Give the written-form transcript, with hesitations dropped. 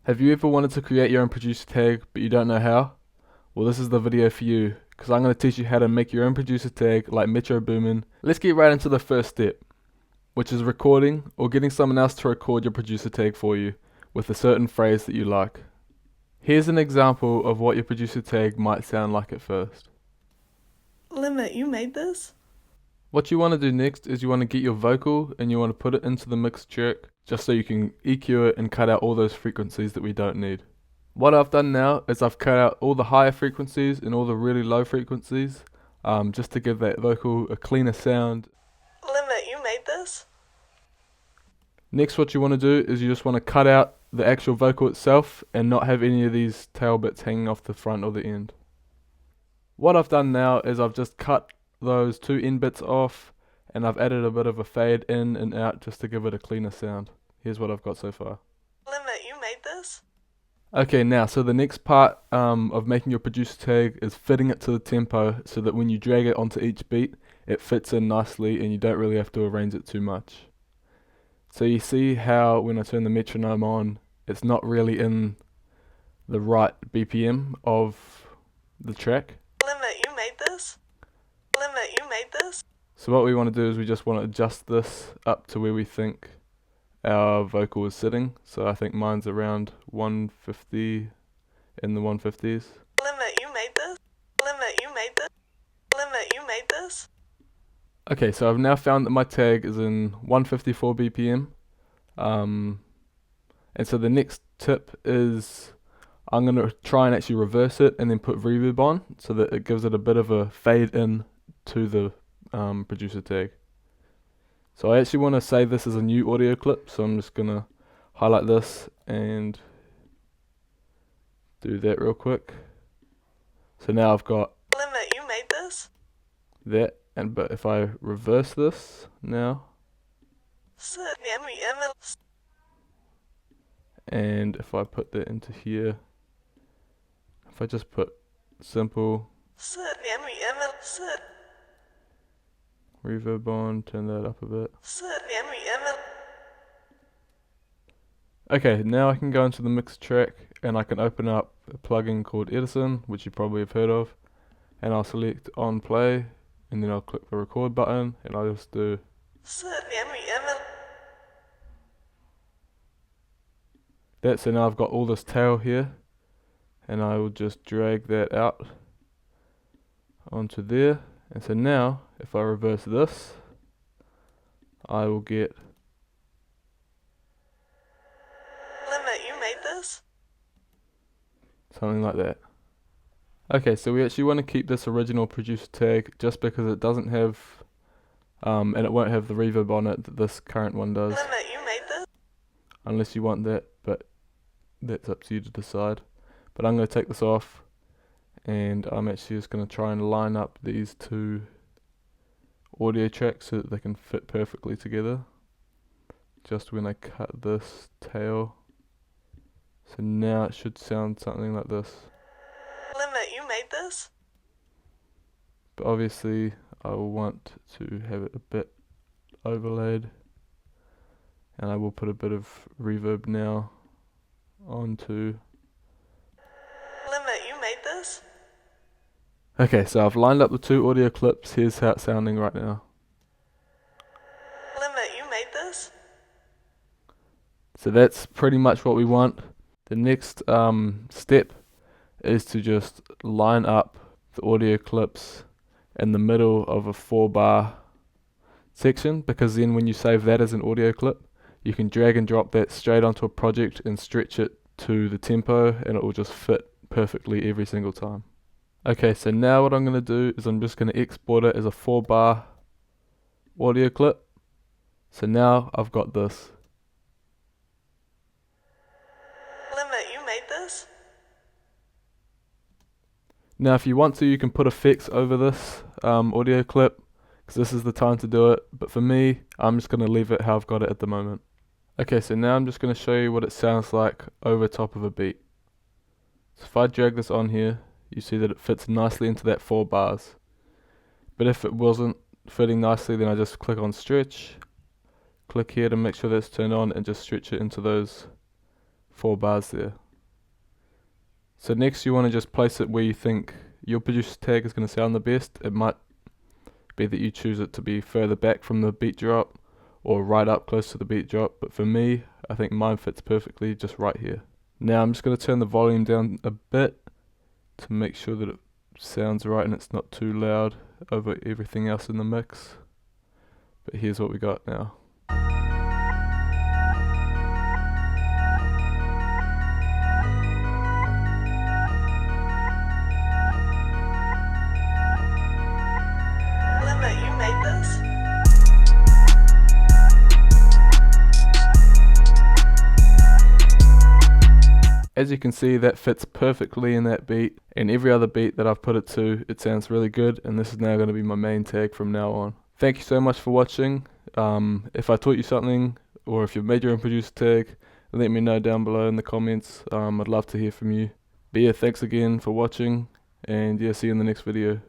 Have you ever wanted to create your own producer tag but you don't know how? Well, this is the video for you, because I'm going to teach you how to make your own producer tag like Metro Boomin. Let's get right into the first step, which is recording or getting someone else to record your producer tag for you with a certain phrase that you like. Here's an example of what your producer tag might sound like at first. Limit, you made this? What you want to do next is you want to get your vocal and you want to put it into the mix track just so you can EQ it and cut out all those frequencies that we don't need. What I've done now is I've cut out all the higher frequencies and all the really low frequencies just to give that vocal a cleaner sound. Limit, you made this? Next, what you want to do is you just want to cut out the actual vocal itself and not have any of these tail bits hanging off the front or the end. What I've done now is I've just cut those two end bits off and I've added a bit of a fade in and out just to give it a cleaner sound. Here's what I've got so far. Limit, you made this? Okay, now, so the next part of making your producer tag is fitting it to the tempo so that when you drag it onto each beat, it fits in nicely and you don't really have to arrange it too much. So you see how when I turn the metronome on, it's not really in the right BPM of the track. Limit, you made this? Limit, you made this? So what we want to do is we just want to adjust this up to where we think our vocal is sitting. So I think mine's around 150 in the 150s. Limit, you made this? Limit, you made this? Limit, you made this? Okay, so I've now found that my tag is in 154 BPM. And so the next tip is I'm going to try and actually reverse it and then put reverb on so that it gives it a bit of a fade in to the producer tag. So I actually want to save this as a new audio clip, so I'm just going to highlight this and do that real quick. So now I've got Limit, you made this? that, but if I reverse this now, and if I put that into here, if I just put simple reverb on, turn that up a bit. Okay, now I can go into the mix track and I can open up a plugin called Edison, which you probably have heard of, and I'll select on play and then I'll click the record button and I'll just do that. So now I've got all this tail here and I will just drag that out onto there. And so now if I reverse this, I will get something like that. Okay, so we actually want to keep this original producer tag just because it doesn't have and it won't have the reverb on it that this current one does. Limit, you made this? Unless you want that, but that's up to you to decide. But I'm going to take this off and I'm actually just going to try and line up these two audio tracks so that they can fit perfectly together just when I cut this tail. So now it should sound something like this. Limit, you made this? But obviously I will want to have it a bit overlaid, and I will put a bit of reverb now onto. Limit, you made this? Okay, so I've lined up the two audio clips. Here's how it's sounding right now. Limit, you made this? So that's pretty much what we want. The next step is to just line up the audio clips in the middle of a 4-bar section, because then when you save that as an audio clip, you can drag and drop that straight onto a project and stretch it to the tempo and it will just fit perfectly every single time. Okay, so now what I'm going to do is I'm just going to export it as a 4-bar audio clip. So now I've got this. Limit, you made this? Now if you want to, you can put effects over this audio clip, because this is the time to do it, but for me, I'm just going to leave it how I've got it at the moment. Okay, so now I'm just going to show you what it sounds like over top of a beat. So if I drag this on here, you see that it fits nicely into that 4 bars. But if it wasn't fitting nicely, then I just click on stretch, click here to make sure that's turned on and just stretch it into those 4 bars there. So next you want to just place it where you think your producer tag is going to sound the best. It might be that you choose it to be further back from the beat drop or right up close to the beat drop, but for me, I think mine fits perfectly just right here. Now I'm just going to turn the volume down a bit to make sure that it sounds right and it's not too loud over everything else in the mix. But here's what we got now. Limit, you made this. As you can see, that fits perfectly in that beat, and every other beat that I've put it to, it sounds really good, and this is now going to be my main tag from now on. Thank you so much for watching. If I taught you something, or if you've made your own producer tag, let me know down below in the comments. I'd love to hear from you. But yeah, thanks again for watching, and yeah, see you in the next video.